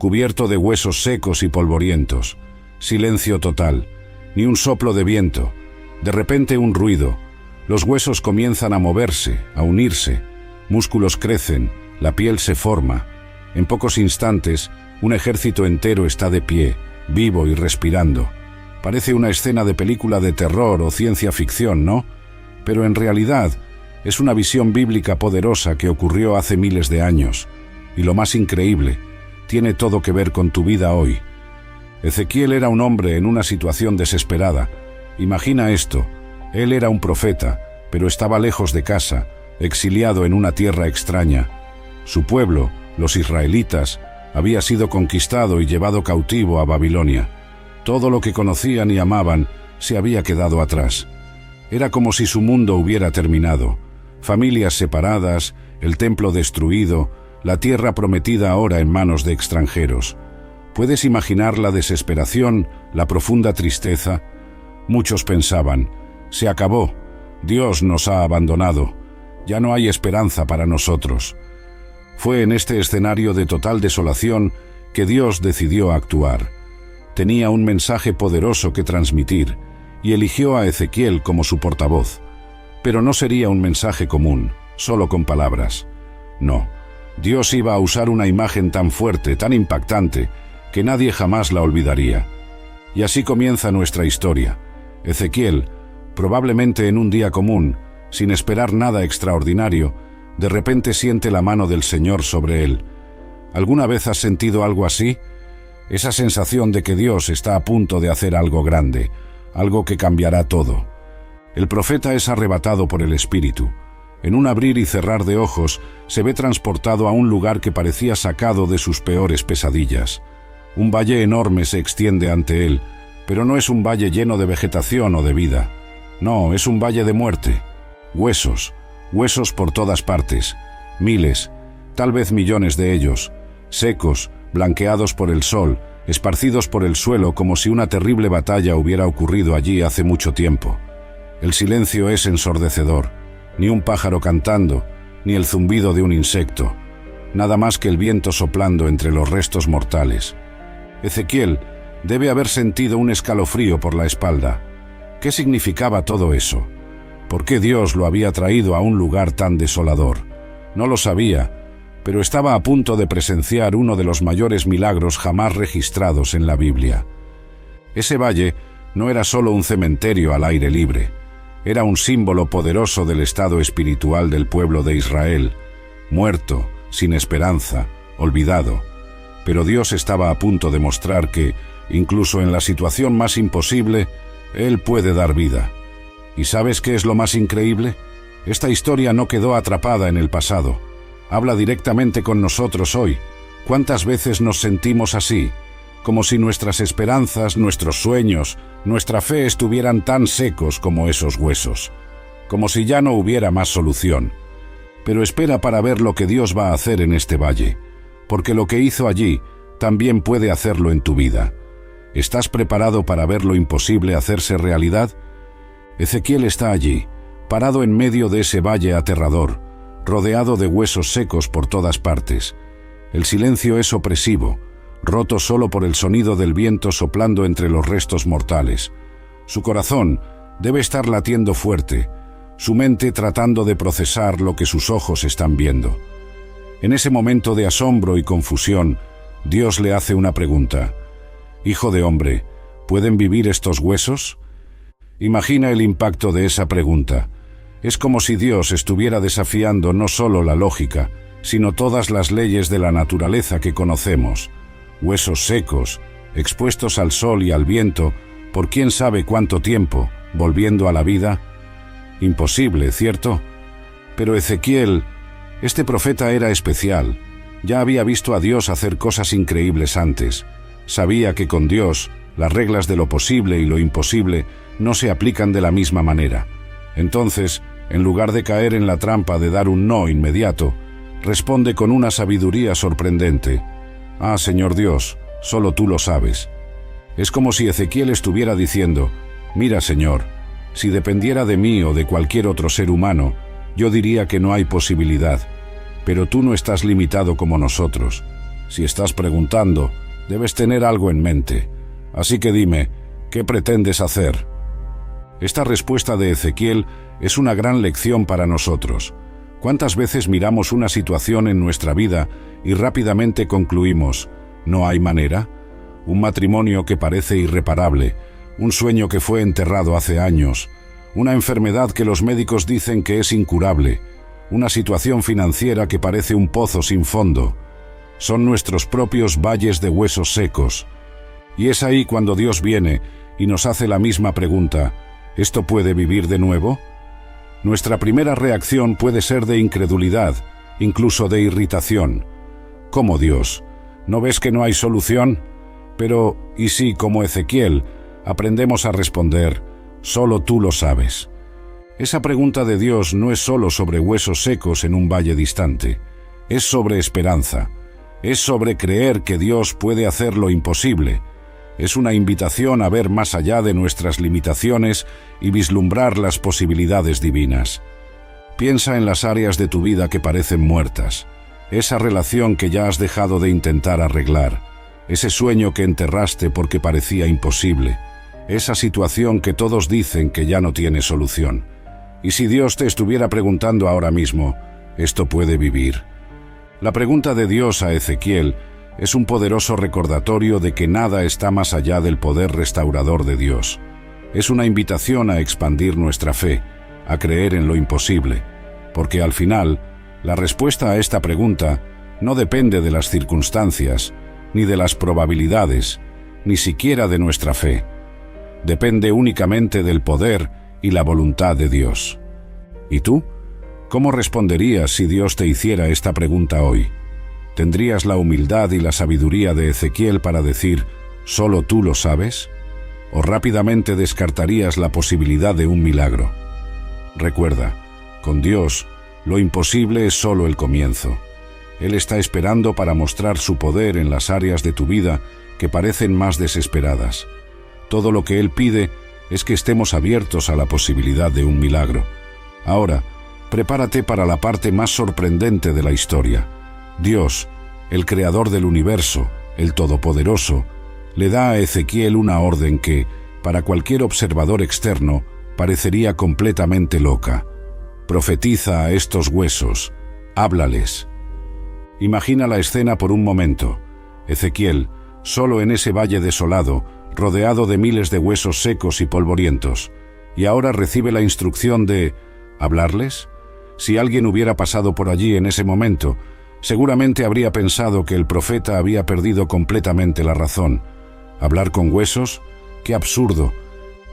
cubierto de huesos secos y polvorientos. Silencio total, ni un soplo de viento. De repente un ruido. Los huesos comienzan a moverse, a unirse. Músculos crecen, la piel se forma. En pocos instantes, un ejército entero está de pie, vivo y respirando. Parece una escena de película de terror o ciencia ficción, ¿no? Pero en realidad es una visión bíblica poderosa que ocurrió hace miles de años. Y lo más increíble, tiene todo que ver con tu vida hoy. Ezequiel era un hombre en una situación desesperada. Imagina esto, él era un profeta, pero estaba lejos de casa, exiliado en una tierra extraña. Su pueblo, los israelitas, había sido conquistado y llevado cautivo a Babilonia. Todo lo que conocían y amaban se había quedado atrás. Era como si su mundo hubiera terminado. Familias separadas, el templo destruido, la tierra prometida ahora en manos de extranjeros. ¿Puedes imaginar la desesperación, la profunda tristeza? Muchos pensaban, se acabó, Dios nos ha abandonado, ya no hay esperanza para nosotros. Fue en este escenario de total desolación que Dios decidió actuar. Tenía un mensaje poderoso que transmitir y eligió a Ezequiel como su portavoz. Pero no sería un mensaje común, solo con palabras. No, Dios iba a usar una imagen tan fuerte, tan impactante, que nadie jamás la olvidaría. Y así comienza nuestra historia. Ezequiel, probablemente en un día común, sin esperar nada extraordinario, de repente siente la mano del Señor sobre él. ¿Alguna vez has sentido algo así? Esa sensación de que Dios está a punto de hacer algo grande, algo que cambiará todo. El profeta es arrebatado por el Espíritu. En un abrir y cerrar de ojos, se ve transportado a un lugar que parecía sacado de sus peores pesadillas. Un valle enorme se extiende ante él, pero no es un valle lleno de vegetación o de vida. No, es un valle de muerte. Huesos, huesos por todas partes, miles, tal vez millones de ellos, secos, blanqueados por el sol, esparcidos por el suelo como si una terrible batalla hubiera ocurrido allí hace mucho tiempo. El silencio es ensordecedor, ni un pájaro cantando, ni el zumbido de un insecto, nada más que el viento soplando entre los restos mortales. Ezequiel debe haber sentido un escalofrío por la espalda. ¿Qué significaba todo eso? ¿Por qué Dios lo había traído a un lugar tan desolador? No lo sabía, pero estaba a punto de presenciar uno de los mayores milagros jamás registrados en la Biblia. Ese valle no era solo un cementerio al aire libre, era un símbolo poderoso del estado espiritual del pueblo de Israel, muerto, sin esperanza, olvidado. Pero Dios estaba a punto de mostrar que, incluso en la situación más imposible, Él puede dar vida. ¿Y sabes qué es lo más increíble? Esta historia no quedó atrapada en el pasado. Habla directamente con nosotros hoy. ¿Cuántas veces nos sentimos así? Como si nuestras esperanzas, nuestros sueños, nuestra fe estuvieran tan secos como esos huesos. Como si ya no hubiera más solución. Pero espera para ver lo que Dios va a hacer en este valle. Porque lo que hizo allí, también puede hacerlo en tu vida. ¿Estás preparado para ver lo imposible hacerse realidad? Ezequiel está allí, parado en medio de ese valle aterrador, rodeado de huesos secos por todas partes. El silencio es opresivo, roto solo por el sonido del viento soplando entre los restos mortales. Su corazón debe estar latiendo fuerte, su mente tratando de procesar lo que sus ojos están viendo. En ese momento de asombro y confusión, Dios le hace una pregunta. «Hijo de hombre, ¿pueden vivir estos huesos?» Imagina el impacto de esa pregunta. Es como si Dios estuviera desafiando no solo la lógica, sino todas las leyes de la naturaleza que conocemos. Huesos secos, expuestos al sol y al viento, por quién sabe cuánto tiempo, volviendo a la vida. Imposible, ¿cierto? Pero Ezequiel, este profeta era especial. Ya había visto a Dios hacer cosas increíbles antes. Sabía que con Dios, las reglas de lo posible y lo imposible no se aplican de la misma manera. Entonces, en lugar de caer en la trampa de dar un no inmediato, responde con una sabiduría sorprendente. «Ah, Señor Dios, solo tú lo sabes». Es como si Ezequiel estuviera diciendo, «Mira, Señor, si dependiera de mí o de cualquier otro ser humano, yo diría que no hay posibilidad, pero tú no estás limitado como nosotros. Si estás preguntando, debes tener algo en mente. Así que dime, ¿qué pretendes hacer? Esta respuesta de Ezequiel es una gran lección para nosotros. ¿Cuántas veces miramos una situación en nuestra vida y rápidamente concluimos, ¿no hay manera? Un matrimonio que parece irreparable, un sueño que fue enterrado hace años, una enfermedad que los médicos dicen que es incurable, una situación financiera que parece un pozo sin fondo. Son nuestros propios valles de huesos secos. Y es ahí cuando Dios viene y nos hace la misma pregunta, ¿esto puede vivir de nuevo? Nuestra primera reacción puede ser de incredulidad, incluso de irritación. ¿Cómo, Dios? ¿No ves que no hay solución? Pero, ¿y si, como Ezequiel, aprendemos a responder, solo tú lo sabes? Esa pregunta de Dios no es solo sobre huesos secos en un valle distante, es sobre esperanza, es sobre creer que Dios puede hacer lo imposible. Es una invitación a ver más allá de nuestras limitaciones y vislumbrar las posibilidades divinas. Piensa en las áreas de tu vida que parecen muertas, esa relación que ya has dejado de intentar arreglar, ese sueño que enterraste porque parecía imposible, esa situación que todos dicen que ya no tiene solución. Y si Dios te estuviera preguntando ahora mismo, ¿esto puede vivir? La pregunta de Dios a Ezequiel es un poderoso recordatorio de que nada está más allá del poder restaurador de Dios. Es una invitación a expandir nuestra fe, a creer en lo imposible, porque al final, la respuesta a esta pregunta no depende de las circunstancias, ni de las probabilidades, ni siquiera de nuestra fe. Depende únicamente del poder y la voluntad de Dios. ¿Y tú? ¿Cómo responderías si Dios te hiciera esta pregunta hoy? ¿Tendrías la humildad y la sabiduría de Ezequiel para decir, ¿solo tú lo sabes? ¿O rápidamente descartarías la posibilidad de un milagro? Recuerda, con Dios, lo imposible es solo el comienzo. Él está esperando para mostrar su poder en las áreas de tu vida que parecen más desesperadas. Todo lo que Él pide es que estemos abiertos a la posibilidad de un milagro. Ahora, prepárate para la parte más sorprendente de la historia. Dios, el creador del universo, el Todopoderoso, le da a Ezequiel una orden que, para cualquier observador externo, parecería completamente loca. Profetiza a estos huesos, háblales. Imagina la escena por un momento. Ezequiel, solo en ese valle desolado, rodeado de miles de huesos secos y polvorientos, y ahora recibe la instrucción de ¿hablarles? Si alguien hubiera pasado por allí en ese momento, seguramente habría pensado que el profeta había perdido completamente la razón. ¿Hablar con huesos? ¡Qué absurdo!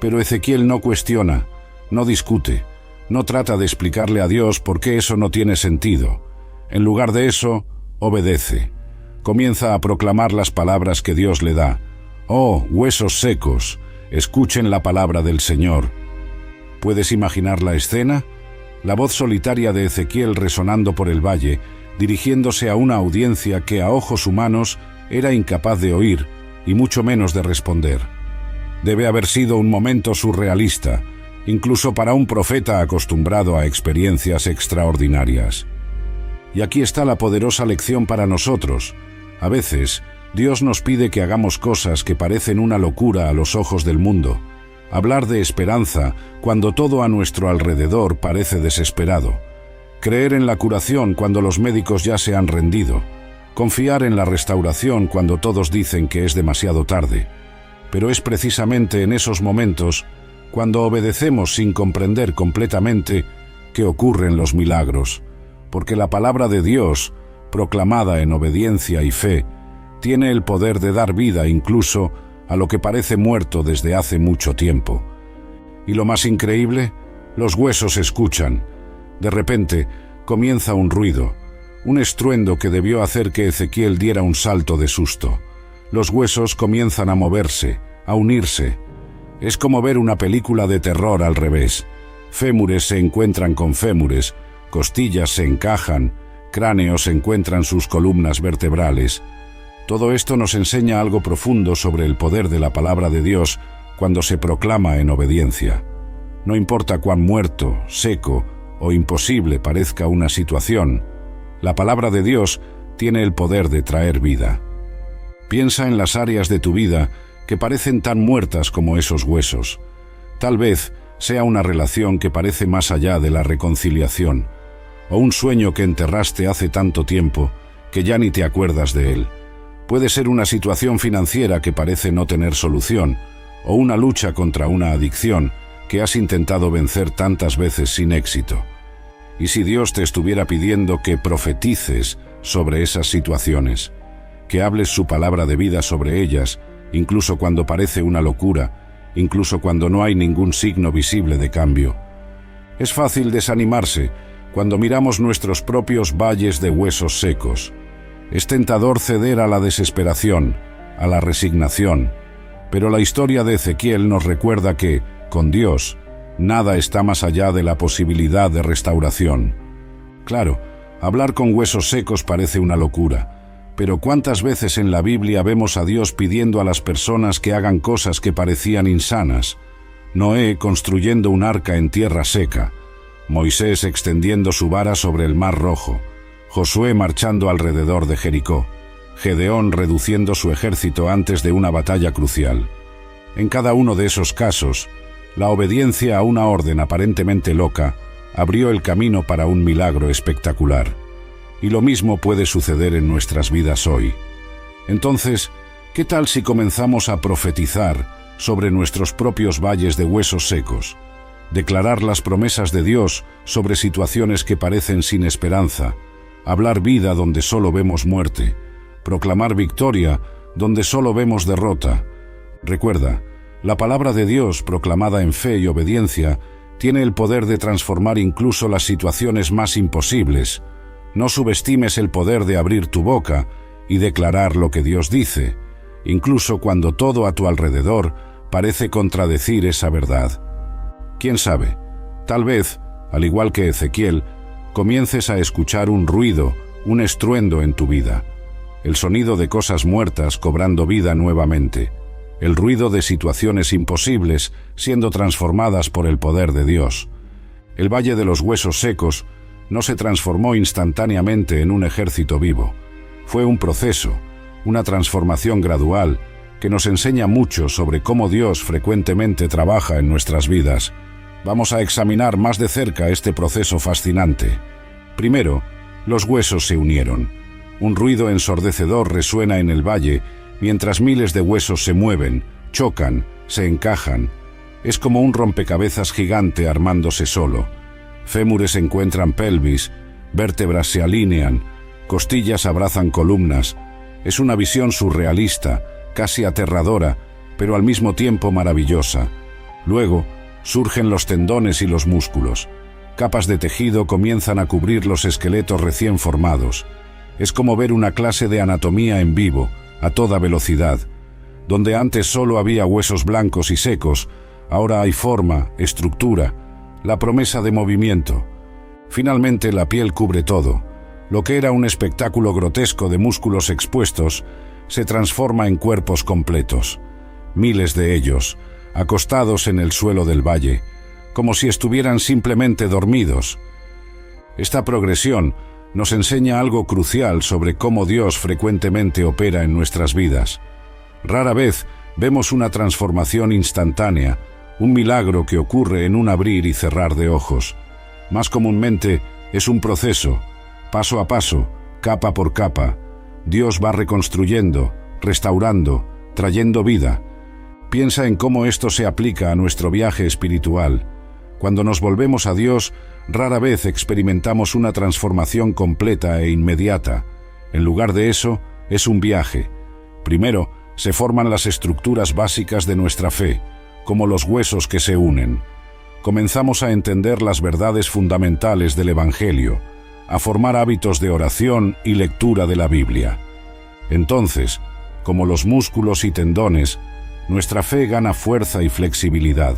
Pero Ezequiel no cuestiona, no discute, no trata de explicarle a Dios por qué eso no tiene sentido. En lugar de eso, obedece. Comienza a proclamar las palabras que Dios le da. «Oh, huesos secos, escuchen la palabra del Señor». ¿Puedes imaginar la escena? La voz solitaria de Ezequiel resonando por el valle, dirigiéndose a una audiencia que a ojos humanos era incapaz de oír y mucho menos de responder. Debe haber sido un momento surrealista, incluso para un profeta acostumbrado a experiencias extraordinarias. Y aquí está la poderosa lección para nosotros. A veces, Dios nos pide que hagamos cosas que parecen una locura a los ojos del mundo. Hablar de esperanza cuando todo a nuestro alrededor parece desesperado. Creer en la curación cuando los médicos ya se han rendido. Confiar en la restauración cuando todos dicen que es demasiado tarde. Pero es precisamente en esos momentos, cuando obedecemos sin comprender completamente, que ocurren los milagros. Porque la palabra de Dios, proclamada en obediencia y fe, tiene el poder de dar vida incluso a lo que parece muerto desde hace mucho tiempo. Y lo más increíble, los huesos escuchan. De repente, comienza un ruido, un estruendo que debió hacer que Ezequiel diera un salto de susto. Los huesos comienzan a moverse, a unirse. Es como ver una película de terror al revés. Fémures se encuentran con fémures, costillas se encajan, cráneos encuentran sus columnas vertebrales. Todo esto nos enseña algo profundo sobre el poder de la palabra de Dios cuando se proclama en obediencia. No importa cuán muerto, seco o imposible parezca una situación, la palabra de Dios tiene el poder de traer vida. Piensa en las áreas de tu vida que parecen tan muertas como esos huesos. Tal vez sea una relación que parece más allá de la reconciliación, o un sueño que enterraste hace tanto tiempo que ya ni te acuerdas de él. Puede ser una situación financiera que parece no tener solución, o una lucha contra una adicción que has intentado vencer tantas veces sin éxito. ¿Y si Dios te estuviera pidiendo que profetices sobre esas situaciones, que hables su palabra de vida sobre ellas, incluso cuando parece una locura, incluso cuando no hay ningún signo visible de cambio? Es fácil desanimarse cuando miramos nuestros propios valles de huesos secos. Es tentador ceder a la desesperación, a la resignación, pero la historia de Ezequiel nos recuerda que, con Dios, nada está más allá de la posibilidad de restauración. Claro, hablar con huesos secos parece una locura, pero ¿cuántas veces en la Biblia vemos a Dios pidiendo a las personas que hagan cosas que parecían insanas? Noé construyendo un arca en tierra seca, Moisés extendiendo su vara sobre el Mar Rojo, Josué marchando alrededor de Jericó, Gedeón reduciendo su ejército antes de una batalla crucial. En cada uno de esos casos, la obediencia a una orden aparentemente loca abrió el camino para un milagro espectacular. Y lo mismo puede suceder en nuestras vidas hoy. Entonces, ¿qué tal si comenzamos a profetizar sobre nuestros propios valles de huesos secos? Declarar las promesas de Dios sobre situaciones que parecen sin esperanza, hablar vida donde solo vemos muerte, proclamar victoria donde solo vemos derrota. Recuerda, la palabra de Dios, proclamada en fe y obediencia, tiene el poder de transformar incluso las situaciones más imposibles. No subestimes el poder de abrir tu boca y declarar lo que Dios dice, incluso cuando todo a tu alrededor parece contradecir esa verdad. ¿Quién sabe? Tal vez, al igual que Ezequiel, comiences a escuchar un ruido, un estruendo en tu vida, el sonido de cosas muertas cobrando vida nuevamente, el ruido de situaciones imposibles siendo transformadas por el poder de Dios. El Valle de los Huesos Secos no se transformó instantáneamente en un ejército vivo. Fue un proceso, una transformación gradual que nos enseña mucho sobre cómo Dios frecuentemente trabaja en nuestras vidas. Vamos a examinar más de cerca este proceso fascinante. Primero, los huesos se unieron. Un ruido ensordecedor resuena en el valle mientras miles de huesos se mueven, chocan, se encajan. Es como un rompecabezas gigante armándose solo. Fémures encuentran pelvis, vértebras se alinean, costillas abrazan columnas. Es una visión surrealista, casi aterradora, pero al mismo tiempo maravillosa. Luego, surgen los tendones y los músculos. Capas de tejido comienzan a cubrir los esqueletos recién formados. Es como ver una clase de anatomía en vivo, a toda velocidad. Donde antes solo había huesos blancos y secos, ahora hay forma, estructura, la promesa de movimiento. Finalmente la piel cubre todo. Lo que era un espectáculo grotesco de músculos expuestos se transforma en cuerpos completos. Miles de ellos, acostados en el suelo del valle, como si estuvieran simplemente dormidos. Esta progresión nos enseña algo crucial sobre cómo Dios frecuentemente opera en nuestras vidas. Rara vez vemos una transformación instantánea, un milagro que ocurre en un abrir y cerrar de ojos. Más comúnmente es un proceso, paso a paso, capa por capa. Dios va reconstruyendo, restaurando, trayendo vida. Piensa en cómo esto se aplica a nuestro viaje espiritual. Cuando nos volvemos a Dios, rara vez experimentamos una transformación completa e inmediata. En lugar de eso, es un viaje. Primero, se forman las estructuras básicas de nuestra fe, como los huesos que se unen. Comenzamos a entender las verdades fundamentales del Evangelio, a formar hábitos de oración y lectura de la Biblia. Entonces, como los músculos y tendones, nuestra fe gana fuerza y flexibilidad.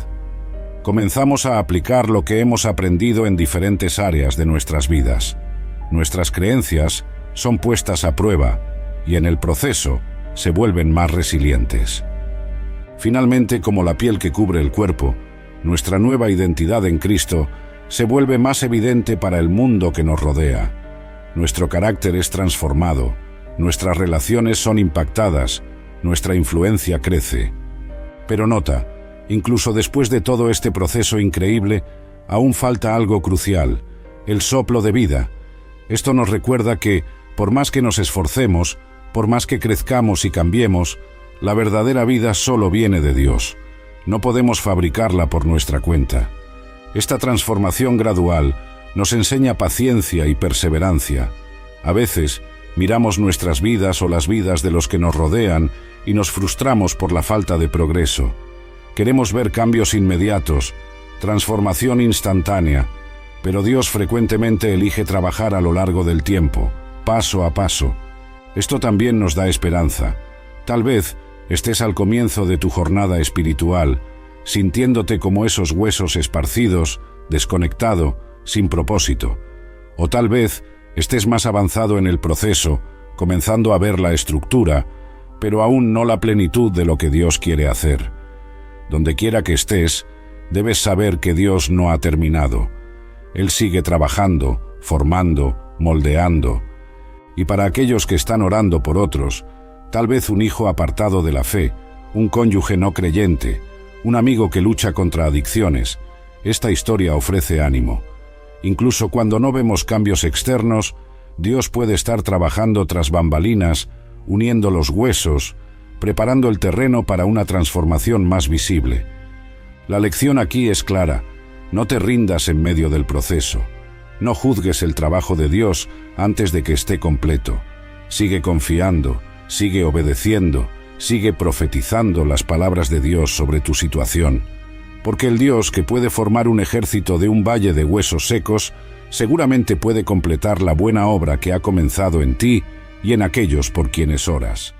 Comenzamos a aplicar lo que hemos aprendido en diferentes áreas de nuestras vidas. Nuestras creencias son puestas a prueba y en el proceso se vuelven más resilientes. Finalmente, como la piel que cubre el cuerpo, nuestra nueva identidad en Cristo se vuelve más evidente para el mundo que nos rodea. nuestro carácter es transformado, nuestras relaciones son impactadas, nuestra influencia crece. Pero nota, incluso después de todo este proceso increíble, aún falta algo crucial, el soplo de vida. Esto nos recuerda que, por más que nos esforcemos, por más que crezcamos y cambiemos, la verdadera vida solo viene de Dios. No podemos fabricarla por nuestra cuenta. Esta transformación gradual nos enseña paciencia y perseverancia. A veces, miramos nuestras vidas o las vidas de los que nos rodean y nos frustramos por la falta de progreso. Queremos ver cambios inmediatos, transformación instantánea, pero Dios frecuentemente elige trabajar a lo largo del tiempo, paso a paso. Esto también nos da esperanza. Tal vez estés al comienzo de tu jornada espiritual, sintiéndote como esos huesos esparcidos, desconectado, sin propósito. O tal vez estés más avanzado en el proceso, comenzando a ver la estructura, pero aún no la plenitud de lo que Dios quiere hacer. Donde quiera que estés, debes saber que Dios no ha terminado. Él sigue trabajando, formando, moldeando. Y para aquellos que están orando por otros, tal vez un hijo apartado de la fe, un cónyuge no creyente, un amigo que lucha contra adicciones, esta historia ofrece ánimo. Incluso cuando no vemos cambios externos, Dios puede estar trabajando tras bambalinas, uniendo los huesos, preparando el terreno para una transformación más visible. La lección aquí es clara: no te rindas en medio del proceso. No juzgues el trabajo de Dios antes de que esté completo. Sigue confiando, sigue obedeciendo, sigue profetizando las palabras de Dios sobre tu situación. Porque el Dios que puede formar un ejército de un valle de huesos secos, seguramente puede completar la buena obra que ha comenzado en ti y en aquellos por quienes oras.